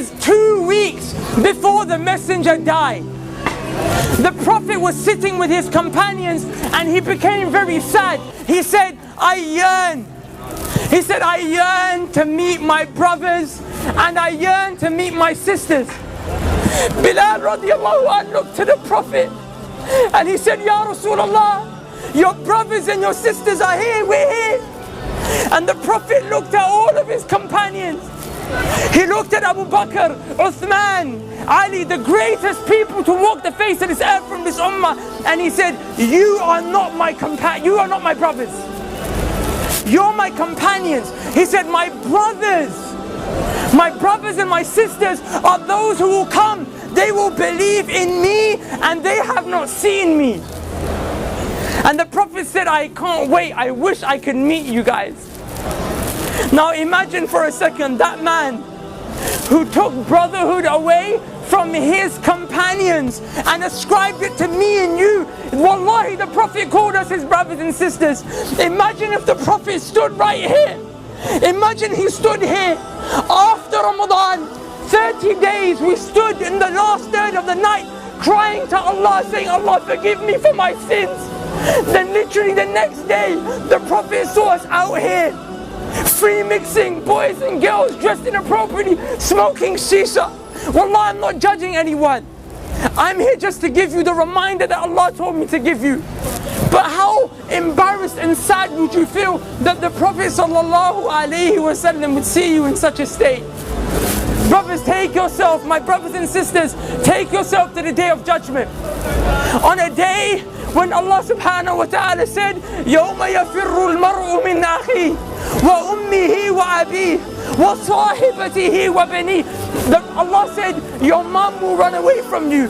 is 2 weeks before the messenger died. The Prophet was sitting with his companions and he became very sad. He said, I yearn to meet my brothers and I yearn to meet my sisters. Bilal radiallahu anh looked to the Prophet and he said, Ya Rasulullah, your brothers and your sisters are here, we're here. And the Prophet looked at all of his companions. He looked at Abu Bakr, Uthman, Ali, the greatest people to walk the face of this earth from this ummah, and he said, you are not my brothers. You're my companions. He said, my brothers and my sisters are those who will come. They will believe in me and they have not seen me. And the Prophet said, I can't wait. I wish I could meet you guys. Now imagine for a second that man who took brotherhood away from his companions and ascribed it to me and you. Wallahi, the Prophet called us his brothers and sisters. Imagine if the Prophet stood right here. Imagine he stood here after Ramadan. 30 days we stood in the last third of the night crying to Allah, saying, Allah, forgive me for my sins. Then literally the next day the Prophet saw us out here free mixing, boys and girls dressed inappropriately, smoking shisha. Wallah, I'm not judging anyone. I'm here just to give you the reminder that Allah told me to give you. But how embarrassed and sad would you feel that the Prophet ﷺ would see you in such a state? Brothers, take yourself, my brothers and sisters, take yourself to the day of judgment. On a day when Allah SWT said, يَوْمَ يَفِرُّ الْمَرْءُ مِنْ أَخِيهِ وَأُمِّهِ وَأَبِيهِ وَصَاحِبَتِهِ وَبَنِيهِ. Allah said, your mum will run away from you.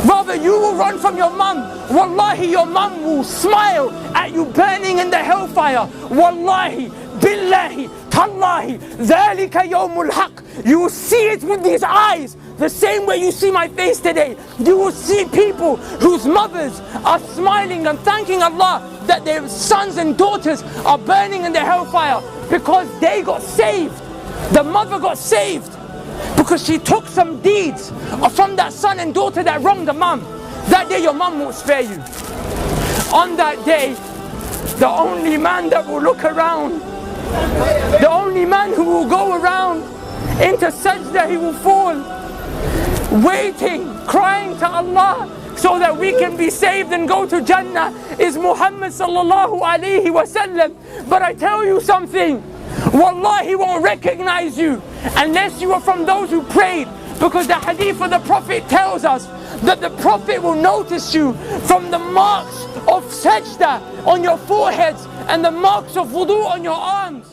Rather, you will run from your mum. Wallahi, your mum will smile at you burning in the hellfire. Wallahi, billahi, tallahi, dhalika yawmul haq. You will see it with these eyes. The same way you see my face today. You will see people whose mothers are smiling and thanking Allah that their sons and daughters are burning in the hellfire because they got saved. The mother got saved because she took some deeds from that son and daughter that wronged the mum. That day your mum won't spare you. On that day, the only man that will look around, the only man who will go around into sajda, he will fall, waiting, crying to Allah so that we can be saved and go to Jannah, is Muhammad sallallahu alayhi wasallam. But I tell you something, Wallah, he won't recognize you unless you are from those who prayed, because the hadith of the Prophet tells us that the Prophet will notice you from the marks of sajda on your foreheads and the marks of wudu on your arms.